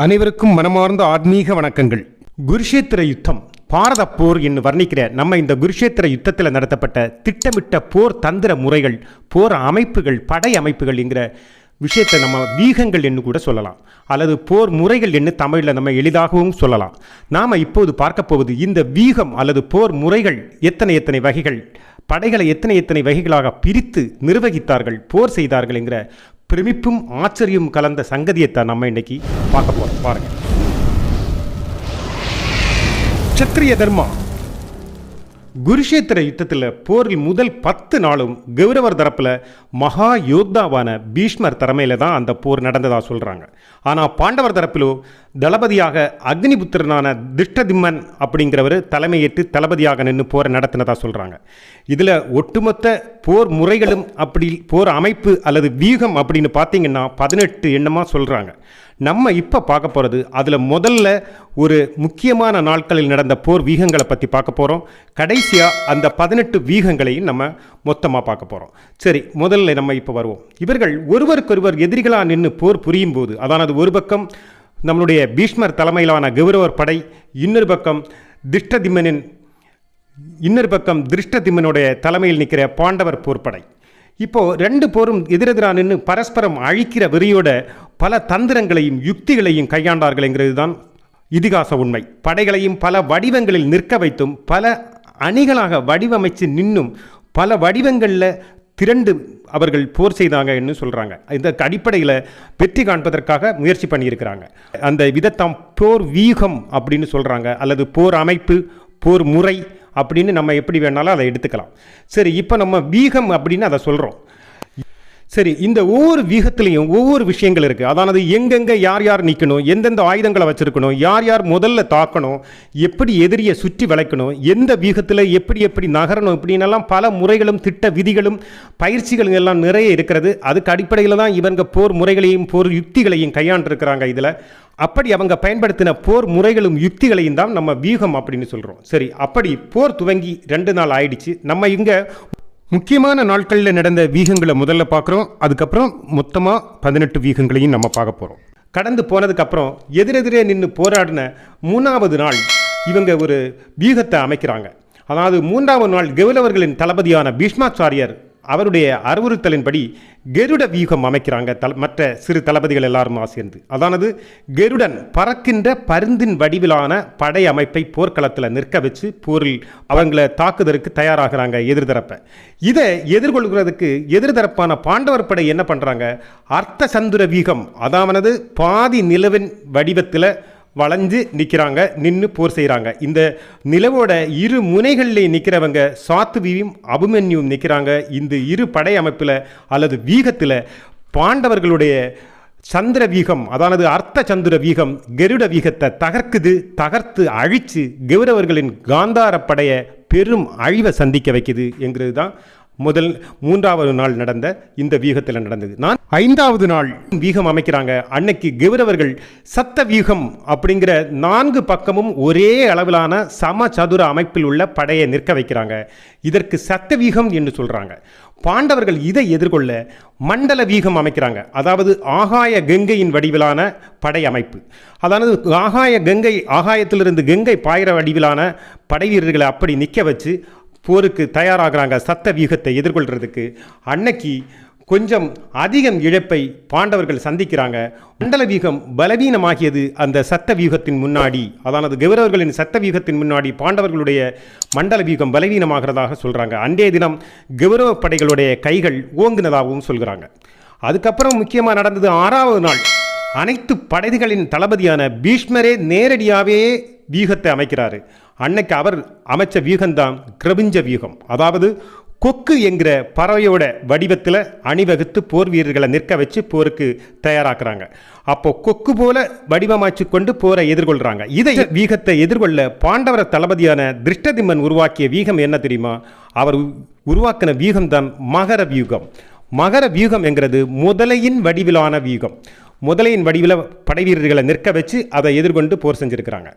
அனைவருக்கும் மனமார்ந்த ஆத்மீக வணக்கங்கள். குருஷேத்திர யுத்தம், பாரத போர் என்று வர்ணிக்கிற நம்ம இந்த குருஷேத்திர யுத்தத்தில் நடத்தப்பட்ட திட்டமிட்ட போர் தந்திர முறைகள், போர் அமைப்புகள், படை அமைப்புகள் என்கிற விஷயத்தை நம்ம வீகங்கள் என்று கூட சொல்லலாம், அல்லது போர் முறைகள் என்று தமிழில் நம்ம எளிதாகவும் சொல்லலாம். நாம் இப்போது பார்க்க போவது இந்த வீகம் அல்லது போர் முறைகள் எத்தனை வகைகள், படைகளை எத்தனை வகைகளாக பிரித்து நிர்வகித்தார்கள், போர் செய்தார்கள் என்கிற பிரமிப்பும் ஆச்சரியம் கலந்த சங்கதியைத்தான் நம்ம இன்னைக்கு பார்க்க போறோம். பாருங்க. க்ஷத்ரிய தர்மா. குருஷேத்திர யுத்தத்தில் போரில் முதல் 10 நாளும் கௌரவர் தரப்பில் மகா யோத்தாவான பீஷ்மர் தலைமையில் தான் அந்த போர் நடந்ததாக சொல்கிறாங்க. ஆனால் பாண்டவர் தரப்பிலோ தளபதியாக அக்னிபுத்திரனான திருஷ்டதிம்மன் அப்படிங்கிறவர் தலைமையேற்று தளபதியாக நின்று போரை நடத்தினதாக சொல்கிறாங்க. இதில் ஒட்டுமொத்த போர் முறைகளும் அப்படி போர் அமைப்பு அல்லது வீகம் அப்படின்னு பார்த்தீங்கன்னா 18 எண்ணமாக சொல்கிறாங்க. நம்ம இப்போ பார்க்க போகிறது அதில் முதல்ல ஒரு முக்கியமான நாட்களில் நடந்த போர் வீகங்களை பற்றி பார்க்க போகிறோம். கடைசியாக அந்த 18 வீகங்களையும் நம்ம மொத்தமாக பார்க்க போகிறோம். சரி, முதல்ல நம்ம இப்போ வருவோம். இவர்கள் ஒருவருக்கொருவர் எதிரிகளாக நின்று போர் புரியும் போது, அதானது ஒரு பக்கம் நம்மளுடைய பீஷ்மர் தலைமையிலான கௌரவர் படை, இன்னொரு பக்கம் திருஷ்டதிம்மனுடைய தலைமையில் நிற்கிற பாண்டவர் போர்ப்படை. இப்போது 2 போரும் எதிரெதிராக நின்று பரஸ்பரம் அழிக்கிற வெறியோட பல தந்திரங்களையும் யுக்திகளையும் கையாண்டார்கள் என்கிறது தான் இதிகாச உண்மை. படைகளையும் பல வடிவங்களில் நிற்க வைத்தும், பல அணிகளாக வடிவமைச்சு நின்னும், பல வடிவங்களில் திரண்டு அவர்கள் போர் செய்தாங்க என்று சொல்கிறாங்க. இந்த அடிப்படையில் வெற்றி காண்பதற்காக முயற்சி பண்ணியிருக்கிறாங்க. அந்த விதத்தாம் போர் வீகம் அப்படின்னு சொல்கிறாங்க, அல்லது போர் அமைப்பு, போர் முறை அப்படின்னு நம்ம எப்படி வேணாலும் அதை எடுத்துக்கலாம். சரி, இப்போ நம்ம வீகம் அப்படின்னு அதை சொல்கிறோம். சரி, இந்த ஒவ்வொரு வீகத்திலையும் ஒவ்வொரு விஷயங்கள் இருக்குது. அதானது எங்கெங்கே யார் யார் நிற்கணும், எந்தெந்த ஆயுதங்களை வச்சுருக்கணும், யார் யார் முதல்ல தாக்கணும், எப்படி எதிரியை சுற்றி வளைக்கணும், எந்த வீகத்தில் எப்படி நகரணும், இப்படின்னெல்லாம் பல முறைகளும் திட்ட விதிகளும் பயிற்சிகளும் எல்லாம் நிறைய இருக்கிறது. அதுக்கு அடிப்படையில் தான் இவங்க போர் முறைகளையும் போர் யுக்திகளையும் கையாண்டிருக்கிறாங்க. இதில் அப்படி அவங்க பயன்படுத்தின போர் முறைகளும் யுக்திகளையும் தான் நம்ம வீகம் அப்படின்னு சொல்கிறோம். சரி, அப்படி போர் துவங்கி 2 நாள் ஆயிடுச்சு. நம்ம இங்கே முக்கியமான நாட்களில் நடந்த வீகங்களை முதல்ல பார்க்குறோம். அதுக்கப்புறம் மொத்தமாக 18 வீகங்களையும் நம்ம பார்க்க போகிறோம். கடந்து போனதுக்கப்புறம் எதிரெதிரே நின்று போராடின 3வது நாள் இவங்க ஒரு வீகத்தை அமைக்கிறாங்க. அதாவது 3வது நாள் கௌரவர்களின் தளபதியான பீஷ்மாச்சாரியர் அவருடைய அறிவுறுத்தலின்படி கருட வீகம் அமைக்கிறாங்க. மற்ற சிறு தளபதிகள் எல்லாரும் சேர்ந்து, அதானது கருடன் பறக்கின்ற பருந்தின் வடிவிலான படை அமைப்பை போர்க்களத்தில் நிற்க வச்சு போரில் அவங்களை தாக்குதலுக்கு தயாராகிறாங்க எதிர்தரப்பை. இதை எதிர்கொள்கிறதுக்கு எதிர்தரப்பான பாண்டவர் படை என்ன பண்ணுறாங்க, அர்த்த சந்துர வீகம், அதாவது பாதி நிலவின் வடிவத்தில் வளைஞ்சு நிற்கிறாங்க, நின்று போர் செய்கிறாங்க. இந்த நிலவோட இரு முனைகளில் நிற்கிறவங்க சாத்துவியும் அபிமன்யும் நிற்கிறாங்க. இந்த இரு படை அமைப்பில் அல்லது வீகத்தில் பாண்டவர்களுடைய சந்திர வீகம், அதாவது அர்த்த சந்திர வீகம் கருட வீகத்தை தகர்த்து அழித்து கௌரவர்களின் காந்தார படையை பெரும் அழிவை சந்திக்க வைக்குது என்கிறது தான் 3வது நாள் நடந்த இந்த வீகத்தில் நடந்தது. 5வது நாள் வீகம் அமைக்கிறாங்க. அன்னைக்கு கௌரவர்கள் சத்த வீகம் அப்படிங்கிற 4 பக்கமும் ஒரே அளவிலான சம சதுர அமைப்பில் உள்ள படையை நிற்க வைக்கிறாங்க. இதற்கு சத்த வீகம் என்று சொல்றாங்க. பாண்டவர்கள் இதை எதிர்கொள்ள மண்டல வீகம் அமைக்கிறாங்க. அதாவது ஆகாய கங்கையின் வடிவிலான படை அமைப்பு. அதாவது ஆகாயத்திலிருந்து கங்கை பாயிர வடிவிலான படை வீரர்களை அப்படி நிற்க வச்சு போருக்கு தயாராகிறாங்க சத்த வீகத்தை எதிர்கொள்கிறதுக்கு. அன்னைக்கு கொஞ்சம் அதிகம் இழப்பை பாண்டவர்கள் சந்திக்கிறாங்க. மண்டல வீகம் பலவீனமாகியது அந்த சத்த வீகத்தின் முன்னாடி, அதாவது கௌரவர்களின் சத்த வீகத்தின் முன்னாடி பாண்டவர்களுடைய மண்டல வீகம் பலவீனமாகிறதாக சொல்கிறாங்க. அன்றைய தினம் கௌரவ படைகளுடைய கைகள் ஓங்குனதாகவும் சொல்கிறாங்க. அதுக்கப்புறம் முக்கியமாக நடந்தது 6வது நாள். அனைத்து படைகளின் தளபதியான பீஷ்மரே நேரடியாகவே வீகத்தை அமைக்கிறாரு. அன்னைக்கு அவர் அமைச்ச வீகம்தான் கிரபிஞ்ச வீகம். அதாவது கொக்கு என்கிற பறவையோட வடிவத்தில் அணிவகுத்து போர் வீரர்களை நிற்க வச்சு போருக்கு தயாராக்குறாங்க. அப்போ கொக்கு போல வடிவமைச்சு கொண்டு போரை எதிர்கொள்கிறாங்க. இதை வீகத்தை எதிர்கொள்ள பாண்டவர தளபதியான திருஷ்டதிம்மன் உருவாக்கிய வீகம் என்ன தெரியுமா? அவர் உருவாக்கின வீகம்தான் மகர வியூகம். மகர வியூகம் என்கிறது முதலையின் வடிவிலான வீகம். முதலையின் வடிவில் படை வீரர்களை நிற்க வச்சு அதை எதிர்கொண்டு போர் செஞ்சுருக்கிறாங்க.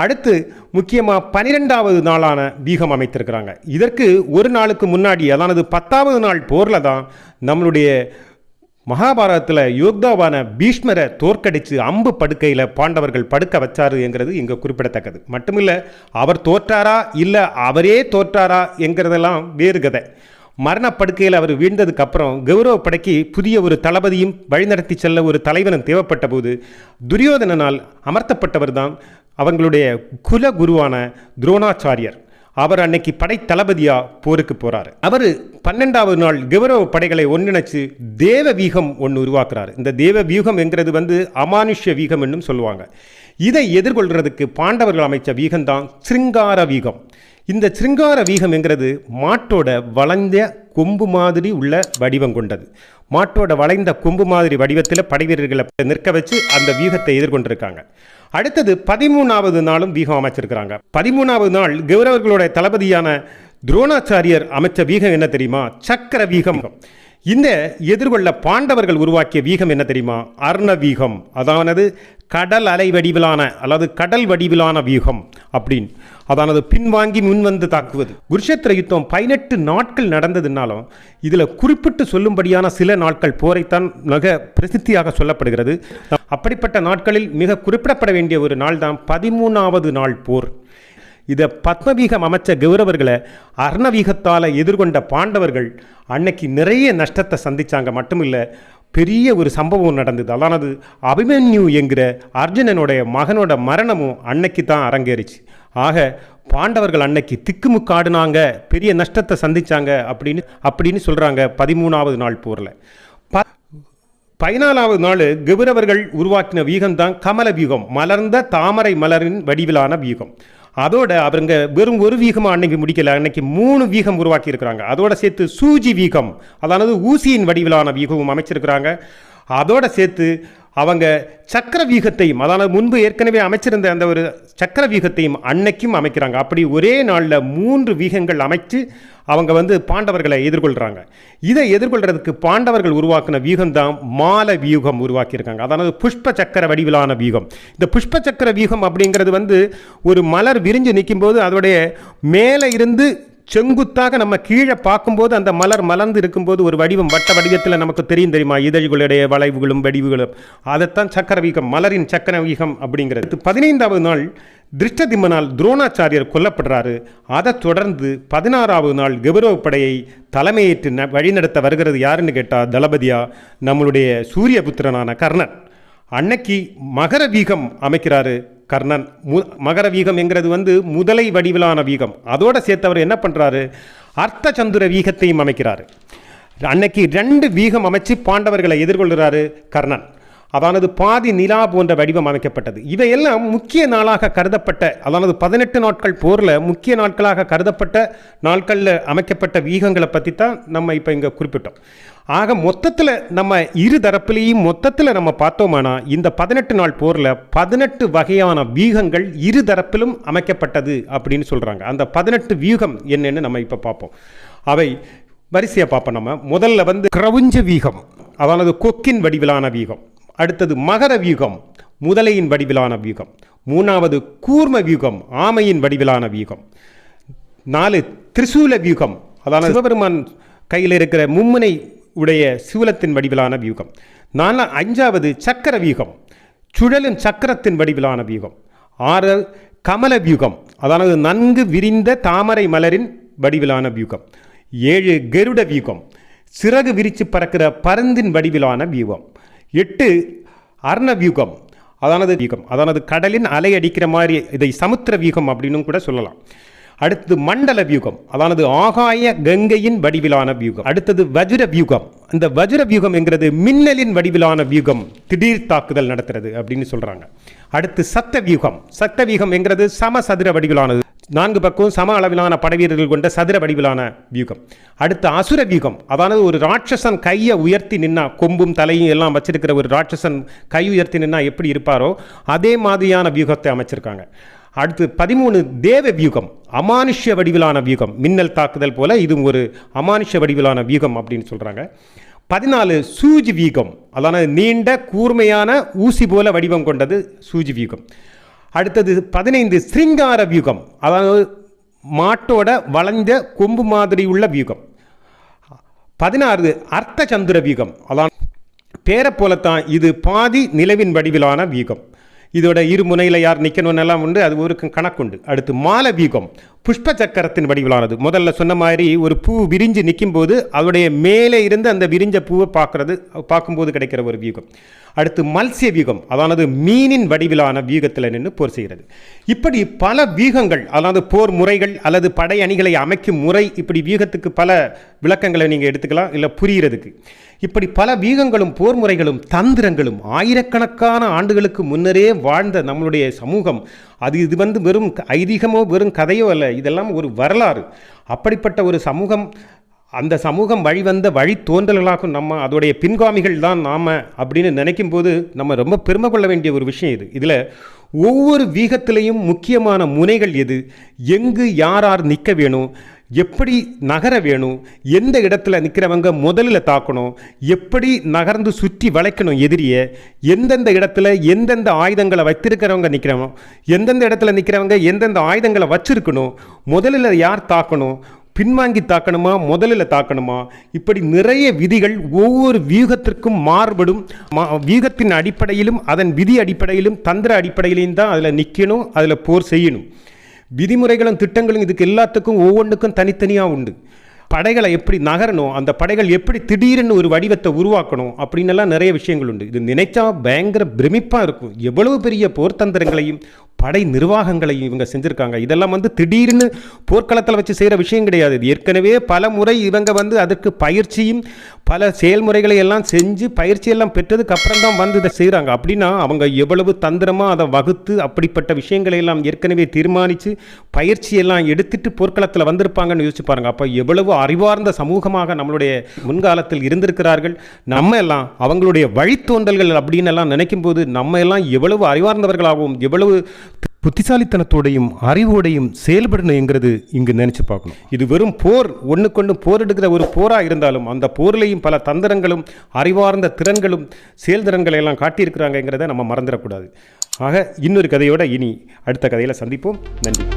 அடுத்து முக்கியமாக 12வது நாளான வீகம் அமைத்திருக்கிறாங்க. இதற்கு ஒரு நாளுக்கு முன்னாடி, அதாவது 10வது நாள் போரில் தான் நம்மளுடைய மகாபாரதத்தில் யோத்தாவான பீஷ்மரை தோற்கடித்து அம்பு படுக்கையில் பாண்டவர்கள் படுக்க வச்சாரு என்கிறது இங்கே குறிப்பிடத்தக்கது. மட்டுமில்லை, அவர் தோற்றாரா இல்லை அவரே தோற்றாரா என்கிறதெல்லாம் வேறு கதை. மரணப்படுக்கையில் அவர் வீழ்ந்ததுக்கு அப்புறம் கௌரவ படைக்கு புதிய ஒரு தளபதியும் வழிநடத்தி செல்ல ஒரு தலைவனும் தேவைப்பட்ட போது துரியோதனனால் அமர்த்தப்பட்டவர் தான் அவங்களுடைய குல குருவான துரோணாச்சாரியர். அவர் அன்னைக்கு படை தளபதியா போருக்கு போறாரு. அவர் 12வது நாள் கௌரவ படைகளை ஒன்றிணைச்சு தேவ வீகம் ஒன்று உருவாக்குறாரு. இந்த தேவ வியூகம் என்கிறது அமானுஷ்ய வீகம் என்னும் சொல்லுவாங்க. இதை எதிர்கொள்றதுக்கு பாண்டவர்கள் அமைச்ச வீகம் தான் சிருங்கார வீகம். இந்த சிருங்கார வீகம் என்கிறது மாட்டோட வளைந்த கொம்பு மாதிரி உள்ள வடிவம் கொண்டது. மாட்டோட வளைந்த கொம்பு மாதிரி வடிவத்தில் படைவீரர்களை நிற்க வச்சு அந்த வீகத்தை எதிர்கொண்டிருக்காங்க. அடுத்தது 13வது நாளும் வீகம் அமைச்சிருக்கிறாங்க. 13வது நாள் கௌரவர்களுடைய தளபதியான துரோணாச்சாரியர் அமைச்ச வீகம் என்ன தெரியுமா? சக்கர வீகம். இந்த எதிர்கொள்ள பாண்டவர்கள் உருவாக்கிய வீகம் என்ன தெரியுமா? அர்ண வீகம். அதானது கடல் அலை வடிவிலான அல்லது கடல் வடிவிலான வீகம் அப்படின்னு. அதானது பின்வாங்கி முன்வந்து தாக்குவது. குருஷேத்திர யுத்தம் 18 நாட்கள் நடந்ததுனாலும் இதில் குறிப்பிட்டு சொல்லும்படியான சில நாட்கள் போரைத்தான் மிக பிரசித்தியாக சொல்லப்படுகிறது. அப்படிப்பட்ட நாட்களில் மிக குறிப்பிடப்பட வேண்டிய ஒரு நாள் தான் 13வது நாள் போர். இதை பத்மவீகம் அமைச்ச கௌரவர்களை அர்ணவீகத்தால் எதிர்கொண்ட பாண்டவர்கள் அன்னைக்கு நிறைய நஷ்டத்தை சந்தித்தாங்க. மட்டுமில்லை, பெரிய ஒரு சம்பவம் நடந்தது. அதானது அபிமன்யு என்கிற அர்ஜுனனுடைய மகனோட மரணமும் அன்னைக்கு தான் அரங்கேறிச்சு. ஆக பாண்டவர்கள் அன்னைக்கு திக்குமுக்காடுனாங்க, பெரிய நஷ்டத்தை சந்தித்தாங்க அப்படின்னு சொல்கிறாங்க 13வது நாள் போரில். 14வது நாள் கௌரவர்கள் உருவாக்கின வீகம்தான் கமல வீகம், மலர்ந்த தாமரை மலரின் வடிவிலான வீகம். அதோட அவங்க வெறும் ஒரு வீகமாக அன்னைக்கு முடிக்கல, அன்னைக்கு 3 வீகம் உருவாக்கி இருக்கிறாங்க. அதோட சேர்த்து சூஜி வீகம், அதானது ஊசியின் வடிவிலான வீகமும் அமைச்சிருக்கிறாங்க. அதோட சேர்த்து அவங்க சக்கர வீகத்தையும், அதானது முன்பு ஏற்கனவே அமைச்சிருந்த அந்த ஒரு சக்கர வீகத்தையும் அன்னைக்கும் அமைக்கிறாங்க. அப்படி ஒரே நாளில் 3 வீகங்கள் அமைச்சு அவங்க பாண்டவர்களை எதிர்கொள்கிறாங்க. இதை எதிர்கொள்றதுக்கு பாண்டவர்கள் உருவாக்கின வீகம்தான் மால வியூகம் உருவாக்கியிருக்காங்க. அதாவது புஷ்ப சக்கர வடிவிலான வீகம். இந்த புஷ்ப சக்கர வீகம் அப்படிங்கிறது ஒரு மலர் விரிஞ்சு நிற்கும் போது அதோடைய மேலே இருந்து செங்குத்தாக நம்ம கீழே பார்க்கும்போது அந்த மலர் மலர்ந்து இருக்கும்போது ஒரு வடிவம், வட்ட வடிவத்தில் நமக்கு தெரியுமா, இதழ்களுடைய வளைவுகளும் வடிவுகளும். அதைத்தான் சக்கர வீகம், மலரின் சக்கர வீகம் அப்படிங்கிறது. 15வது நாள் திருஷ்டதிம்மனால் துரோணாச்சாரியர் கொல்லப்படுறாரு. அதை தொடர்ந்து 16வது நாள் கௌரவ படையை தலைமையேற்று வழிநடத்த வருகிறது யாருன்னு கேட்டால் தளபதியா நம்மளுடைய சூரியபுத்திரனான கர்ணன். அன்னைக்கு மகர வீகம் அமைக்கிறாரு கர்ணன். மகர வீகம் என்கிறது முதலை வடிவிலான வீகம். அதோட சேர்த்தவர் என்ன பண்ணுறாரு, அர்த்த சந்துர வீகத்தையும் அமைக்கிறாரு. அன்னைக்கு 2 வீகம் அமைச்சு பாண்டவர்களை எதிர்கொள்கிறாரு கர்ணன். அதானது பாதி நிலா போன்ற வடிவம் அமைக்கப்பட்டது. இவையெல்லாம் முக்கிய நாளாக கருதப்பட்ட, அதானது 18 நாட்கள் போரில் முக்கிய நாட்களாக கருதப்பட்ட நாட்களில் அமைக்கப்பட்ட வீகங்களை பற்றி தான் நம்ம இப்போ இங்கே குறிப்பிட்டோம். ஆக மொத்தத்தில் நம்ம இரு தரப்புலேயும் மொத்தத்தில் நம்ம பார்த்தோமானா இந்த 18 நாள் போரில் 18 வகையான வீகங்கள் இரு தரப்பிலும் அமைக்கப்பட்டது அப்படின்னு சொல்கிறாங்க. அந்த 18 வீகம் என்னன்னு நம்ம இப்போ பார்ப்போம். அவை வரிசையாக பார்ப்போம். நம்ம முதல்ல கிரவுஞ்ச வீகம், அதானது கொக்கின் வடிவிலான வீகம். அடுத்தது மகர வியூகம், முதலையின் வடிவிலான வியூகம். 3வது கூர்ம வியூகம், ஆமையின் வடிவிலான வியூகம். 4 திரிசூல வியூகம், அதாவது சிவபெருமான் கையில் இருக்கிற மும்முனை உடைய சூலத்தின் வடிவிலான வியூகம். 5வது சக்கர வியூகம், சுழலும் சக்கரத்தின் வடிவிலான வியூகம். 6 கமல வியூகம், அதாவது நன்கு விரிந்த தாமரை மலரின் வடிவிலான வியூகம். 7 கருட வியூகம், சிறகு விரித்து பறக்கிற பருந்தின் வடிவிலான வியூகம். 8 அர்ண வியூகம், அதானது கடலின் அலை அடிக்கிற மாதிரி, இதை சமுத்திர வியூகம் அப்படின்னு கூட சொல்லலாம். அடுத்தது மண்டல வியூகம், அதானது ஆகாய கங்கையின் வடிவிலான வியூகம். அடுத்தது வஜ்ர வியூகம். இந்த வஜ்ர வியூகம் என்கிறது மின்னலின் வடிவிலான வியூகம், திடீர் தாக்குதல் நடத்துறது அப்படின்னு சொல்றாங்க. அடுத்து சத்த வியூகம். சத்த வியூகம் என்கிறது சம சதுர வடிவிலானது, 4 பக்கம் சம அளவிலான படைவீரர்கள் கொண்ட சதுர வடிவிலான வியூகம். அடுத்து அசுர வியூகம், அதானது ஒரு ராட்சசன் கையை உயர்த்தி நின்னா, கொம்பும் தலையும் எல்லாம் வச்சிருக்கிற ஒரு ராட்சசன் கை உயர்த்தி நின்னா எப்படி இருப்பாரோ அதே மாதிரியான வியூகத்தை அமைச்சிருக்காங்க. அடுத்து 13 தேவ வியூகம், அமானுஷ்ய வடிவிலான வியூகம், மின்னல் தாக்குதல் போல இதுவும் ஒரு அமானுஷ்ய வடிவிலான வியூகம் அப்படின்னு சொல்றாங்க. 14 சூஜி வியூகம், அதானது நீண்ட கூர்மையான ஊசி போல வடிவம் கொண்டது சூஜி வியூகம். அடுத்தது 15 சிருங்கார வியூகம், அதாவது மாட்டோட வளைந்த கொம்பு மாதிரி உள்ள வியூகம். 16 அர்த்த சந்திர வியூகம், அதான் பேரை போலத்தான் இது பாதி நிலவின் வடிவிலான வீகம். இதோட இருமுனையில் யார் நிற்கணும்னு எல்லாம் உண்டு, அது ஒரு கணக்குண்டு. அடுத்து மால வீகம் புஷ்ப சக்கரத்தின் வடிவிலானது. முதல்ல சொன்ன மாதிரி ஒரு பூ விரிஞ்சு நிற்கும் போது அதோடைய மேலே இருந்து அந்த விரிஞ்ச பூவை பார்க்கும்போது கிடைக்கிற ஒரு வீகம். அடுத்து மல்சிய வீகம், அதானது மீனின் வடிவிலான வீகத்தில் நின்று போர் செய்கிறது. இப்படி பல வீகங்கள், அதாவது போர் முறைகள் அல்லது படை அணிகளை அமைக்கும் முறை, இப்படி வீகத்துக்கு பல விளக்கங்களை நீங்கள் எடுத்துக்கலாம் இல்லை புரிகிறதுக்கு. இப்படி பல வீகங்களும் போர் முறைகளும் தந்திரங்களும் ஆயிரக்கணக்கான ஆண்டுகளுக்கு முன்னரே வாழ்ந்த நம்மளுடைய சமூகம், இது வெறும் ஐதீகமோ வெறும் கதையோ அல்ல, இதெல்லாம் ஒரு வரலாறு. அப்படிப்பட்ட ஒரு சமூகம், அந்த சமூகம் வழிவந்த வழி தோன்றல்களாகும் நம்ம அதோடைய பின்காமிகள் தான் நாம் அப்படின்னு நினைக்கும் போது நம்ம ரொம்ப பெருமை கொள்ள வேண்டிய ஒரு விஷயம் இது. இதில் ஒவ்வொரு வீகத்திலையும் முக்கியமான முனைகள் எது, எங்கு யார் யார் நிற்க வேணும், எப்படி நகர வேணும், எந்த இடத்துல நிற்கிறவங்க முதலில் தாக்கணும், எப்படி நகர்ந்து சுற்றி வளைக்கணும் எதிரியை, எந்தெந்த இடத்துல எந்தெந்த ஆயுதங்களை வைத்திருக்கிறவங்க நிற்கிறவங்க, எந்தெந்த இடத்துல நிற்கிறவங்க எந்தெந்த ஆயுதங்களை வச்சிருக்கணும், முதலில் யார் தாக்கணும், பின்வாங்கி தாக்கணுமா முதலில் தாக்கணுமா, இப்படி நிறைய விதிகள் ஒவ்வொரு வியூகத்திற்கும் மாறுபடும். வியூகத்தின் அடிப்படையிலும் அதன் விதி அடிப்படையிலும் தந்திர அடிப்படையிலையும் தான் அதில் நிற்கணும், அதில் போர் செய்யணும். விதிமுறைகளும் திட்டங்களும் இதுக்கு எல்லாத்துக்கும் ஒவ்வொன்றுக்கும் தனித்தனியாக உண்டு. படைகளை எப்படி நகரணும், அந்த படைகள் எப்படி திடீர்னு ஒரு வடிவத்தை உருவாக்கணும் அப்படின்னெல்லாம் நிறைய விஷயங்கள் உண்டு. இது நினைச்சா பயங்கர பிரமிப்பாக இருக்கும். எவ்வளவு பெரிய போர்த்தந்திரங்களையும் படை நிர்வாகங்களையும் இவங்க செஞ்சுருக்காங்க. இதெல்லாம் திடீர்னு போர்க்களத்தில் வச்சு செய்கிற விஷயம் கிடையாது. இது ஏற்கனவே பல முறை இவங்க அதற்கு பயிற்சியும் பல செயல்முறைகளை எல்லாம் செஞ்சு பயிற்சியெல்லாம் பெற்றதுக்கு அப்புறம் தான் இதை செய்கிறாங்க. அப்படின்னா அவங்க எவ்வளவு தந்திரமாக அதை வகுத்து அப்படிப்பட்ட விஷயங்களை எல்லாம் ஏற்கனவே தீர்மானித்து பயிற்சியெல்லாம் எடுத்துட்டு போர்க்களத்தில் வந்திருப்பாங்கன்னு யோசிச்சு பாருங்கள். அப்போ எவ்வளவு அறிவார்ந்த சமூகமாக நம்மளுடைய முன்காலத்தில் இருந்திருக்கிறார்கள். நம்ம எல்லாம் அவங்களுடைய வழித்தோன்றல்கள் அப்படின்னு எல்லாம் நினைக்கும் போது நம்ம எல்லாம் எவ்வளவு அறிவார்ந்தவர்களாகவும் எவ்வளவு புத்திசாலித்தனத்தோடையும் அறிவோடையும் செயல்படணுங்கிறது இங்கு நினைச்சு பார்க்கணும். இது வெறும் போர், ஒன்றுக்கொண்டு போர் எடுக்கிற ஒரு போராக இருந்தாலும் அந்த போர்லையும் பல தந்திரங்களும் அறிவார்ந்த திறன்களும் செயல்திறன்களை எல்லாம் காட்டியிருக்கிறாங்கிறத நம்ம மறந்துடக்கூடாது. ஆக இன்னொரு கதையோட இனி அடுத்த கதையில் சந்திப்போம். நன்றி.